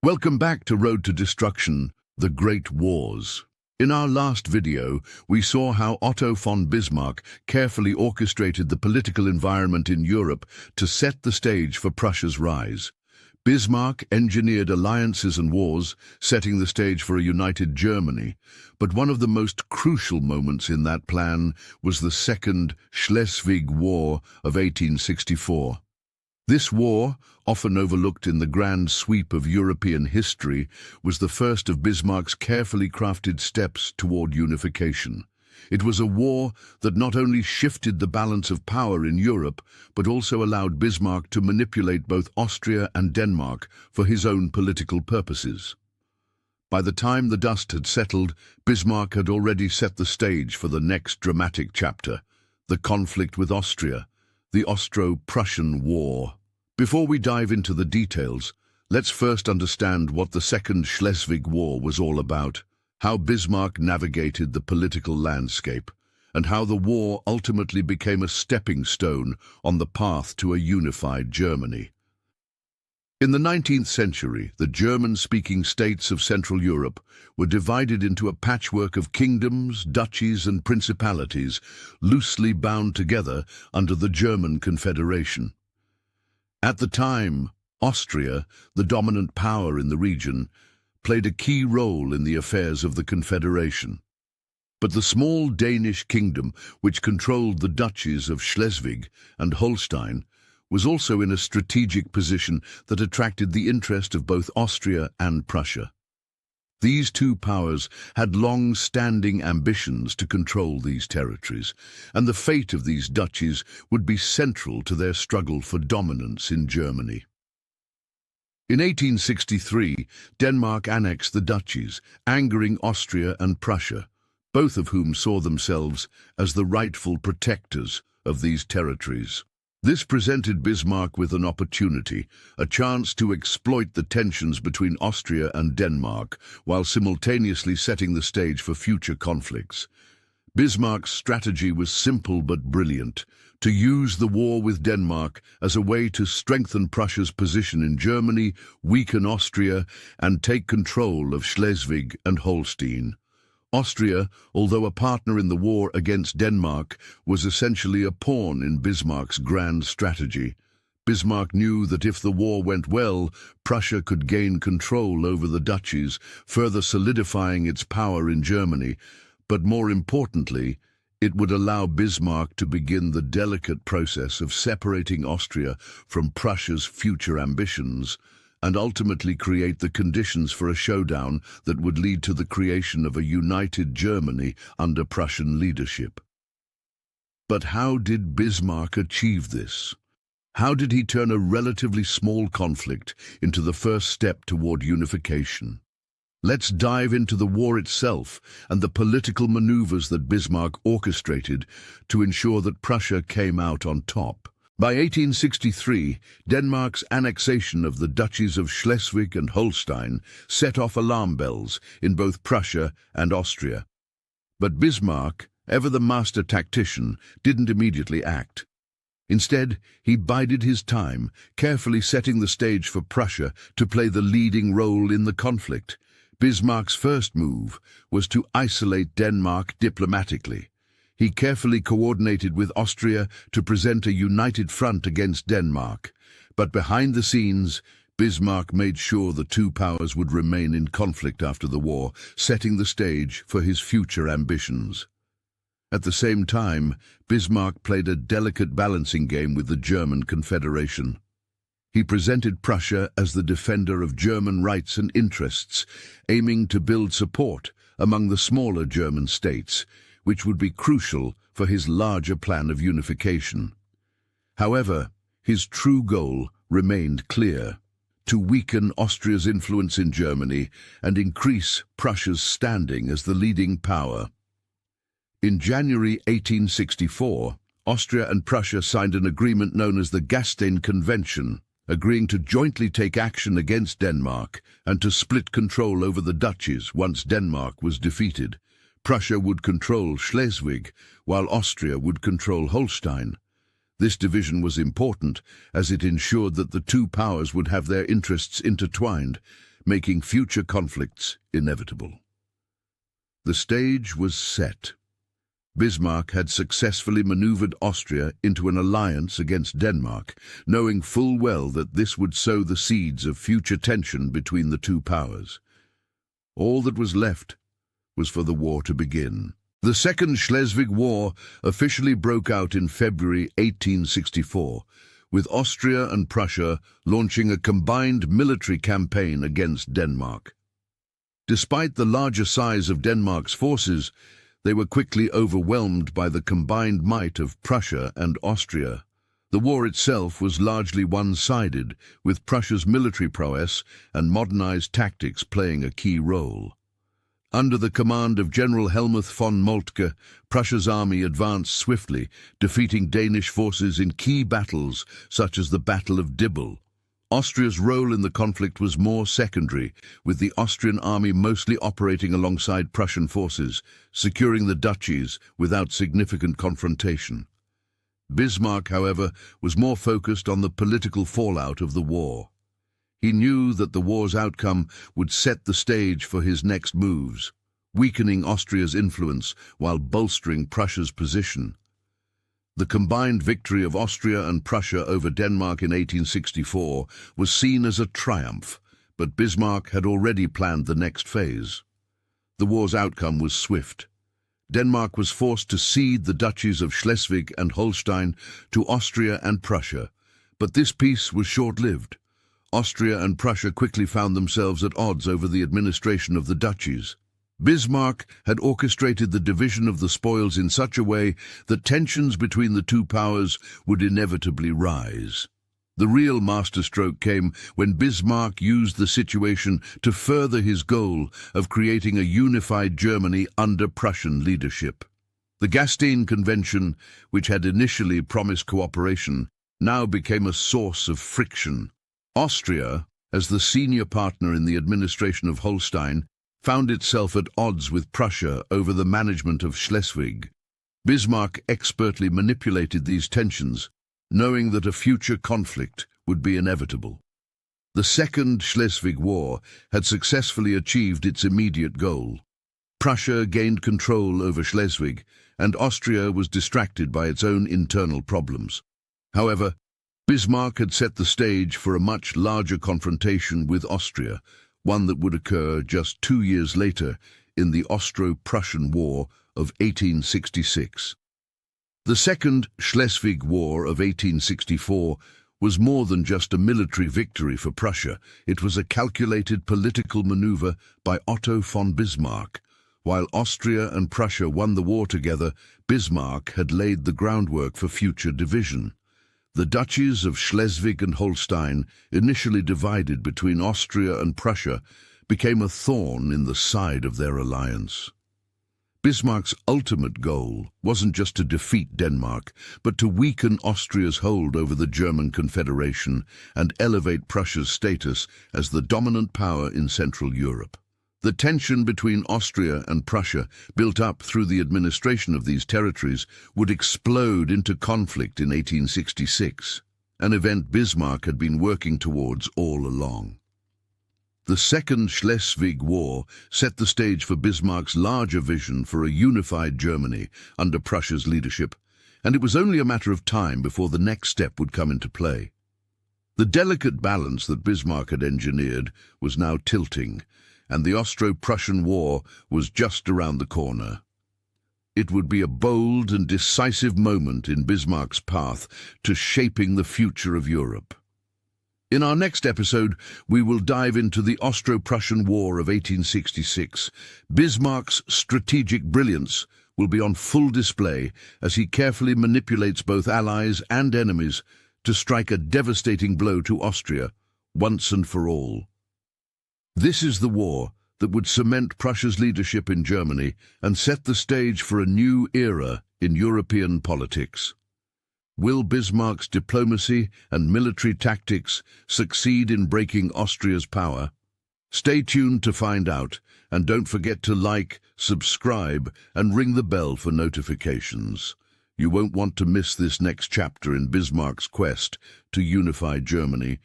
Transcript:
Welcome back to Road to Destruction, the Great Wars. In our last video, we saw how Otto von Bismarck carefully orchestrated the political environment in Europe to set the stage for Prussia's rise. Bismarck engineered alliances and wars, setting the stage for a united Germany. But one of the most crucial moments in that plan was the Second Schleswig War of 1864. This war, often overlooked in the grand sweep of European history, was the first of Bismarck's carefully crafted steps toward unification. It was a war that not only shifted the balance of power in Europe, but also allowed Bismarck to manipulate both Austria and Denmark for his own political purposes. By the time the dust had settled, Bismarck had already set the stage for the next dramatic chapter, the conflict with Austria, the Austro-Prussian War. Before we dive into the details, let's first understand what the Second Schleswig War was all about, how Bismarck navigated the political landscape, and how the war ultimately became a stepping stone on the path to a unified Germany. In the 19th century, the German-speaking states of Central Europe were divided into a patchwork of kingdoms, duchies, and principalities, loosely bound together under the German Confederation. At the time, Austria, the dominant power in the region, played a key role in the affairs of the Confederation. But the small Danish kingdom, which controlled the duchies of Schleswig and Holstein, was also in a strategic position that attracted the interest of both Austria and Prussia. These two powers had long-standing ambitions to control these territories, and the fate of these duchies would be central to their struggle for dominance in Germany. In 1863, Denmark annexed the duchies, angering Austria and Prussia, both of whom saw themselves as the rightful protectors of these territories. This presented Bismarck with an opportunity, a chance to exploit the tensions between Austria and Denmark, while simultaneously setting the stage for future conflicts. Bismarck's strategy was simple but brilliant: to use the war with Denmark as a way to strengthen Prussia's position in Germany, weaken Austria, and take control of Schleswig and Holstein. Austria, although a partner in the war against Denmark, was essentially a pawn in Bismarck's grand strategy. Bismarck knew that if the war went well, Prussia could gain control over the duchies, further solidifying its power in Germany. But more importantly, it would allow Bismarck to begin the delicate process of separating Austria from Prussia's future ambitions, and ultimately create the conditions for a showdown that would lead to the creation of a united Germany under Prussian leadership. But how did Bismarck achieve this? How did he turn a relatively small conflict into the first step toward unification? Let's dive into the war itself and the political maneuvers that Bismarck orchestrated to ensure that Prussia came out on top. By 1863, Denmark's annexation of the duchies of Schleswig and Holstein set off alarm bells in both Prussia and Austria. But Bismarck, ever the master tactician, didn't immediately act. Instead, he bided his time, carefully setting the stage for Prussia to play the leading role in the conflict. Bismarck's first move was to isolate Denmark diplomatically. He carefully coordinated with Austria to present a united front against Denmark. But behind the scenes, Bismarck made sure the two powers would remain in conflict after the war, setting the stage for his future ambitions. At the same time, Bismarck played a delicate balancing game with the German Confederation. He presented Prussia as the defender of German rights and interests, aiming to build support among the smaller German states, which would be crucial for his larger plan of unification. However, his true goal remained clear: to weaken Austria's influence in Germany and increase Prussia's standing as the leading power. In January 1864, Austria and Prussia signed an agreement known as the Gastein Convention, agreeing to jointly take action against Denmark and to split control over the duchies once Denmark was defeated. Prussia would control Schleswig, while Austria would control Holstein. This division was important, as it ensured that the two powers would have their interests intertwined. making future conflicts inevitable. The stage was set. Bismarck had successfully maneuvered Austria into an alliance against Denmark, knowing full well that this would sow the seeds of future tension between the two powers. All that was left was for the war to begin. The Second Schleswig War officially broke out in February 1864, with Austria and Prussia launching a combined military campaign against Denmark. Despite the larger size of Denmark's forces, they were quickly overwhelmed by the combined might of Prussia and Austria. The war itself was largely one-sided, with Prussia's military prowess and modernized tactics playing a key role. Under the command of General Helmuth von Moltke, Prussia's army advanced swiftly, defeating Danish forces in key battles such as the Battle of Dibble. Austria's role in the conflict was more secondary, with the Austrian army mostly operating alongside Prussian forces, securing the duchies without significant confrontation. Bismarck, however, was more focused on the political fallout of the war. He knew that the war's outcome would set the stage for his next moves, weakening Austria's influence while bolstering Prussia's position. The combined victory of Austria and Prussia over Denmark in 1864 was seen as a triumph, but Bismarck had already planned the next phase. The war's outcome was swift. Denmark was forced to cede the duchies of Schleswig and Holstein to Austria and Prussia, but this peace was short-lived. Austria and Prussia quickly found themselves at odds over the administration of the duchies. Bismarck had orchestrated the division of the spoils in such a way that tensions between the two powers would inevitably rise. The real masterstroke came when Bismarck used the situation to further his goal of creating a unified Germany under Prussian leadership. The Gastein Convention, which had initially promised cooperation, now became a source of friction. Austria, as the senior partner in the administration of Holstein, found itself at odds with Prussia over the management of Schleswig. Bismarck expertly manipulated these tensions, knowing that a future conflict would be inevitable. The Second Schleswig War had successfully achieved its immediate goal. Prussia gained control over Schleswig, and Austria was distracted by its own internal problems. However, Bismarck had set the stage for a much larger confrontation with Austria, one that would occur just 2 years later in the Austro-Prussian War of 1866. The Second Schleswig War of 1864 was more than just a military victory for Prussia. It was a calculated political maneuver by Otto von Bismarck. While Austria and Prussia won the war together, Bismarck had laid the groundwork for future division. The duchies of Schleswig and Holstein, initially divided between Austria and Prussia, became a thorn in the side of their alliance. Bismarck's ultimate goal wasn't just to defeat Denmark, but to weaken Austria's hold over the German Confederation and elevate Prussia's status as the dominant power in Central Europe. The tension between Austria and Prussia, built up through the administration of these territories, would explode into conflict in 1866, an event Bismarck had been working towards all along. The Second Schleswig War set the stage for Bismarck's larger vision for a unified Germany under Prussia's leadership, and it was only a matter of time before the next step would come into play. The delicate balance that Bismarck had engineered was now tilting, and the Austro-Prussian War was just around the corner. It would be a bold and decisive moment in Bismarck's path to shaping the future of Europe. In our next episode, we will dive into the Austro-Prussian War of 1866. Bismarck's strategic brilliance will be on full display as he carefully manipulates both allies and enemies to strike a devastating blow to Austria once and for all. This is the war that would cement Prussia's leadership in Germany and set the stage for a new era in European politics. Will Bismarck's diplomacy and military tactics succeed in breaking Austria's power? Stay tuned to find out, and don't forget to like, subscribe, and ring the bell for notifications. You won't want to miss this next chapter in Bismarck's quest to unify Germany.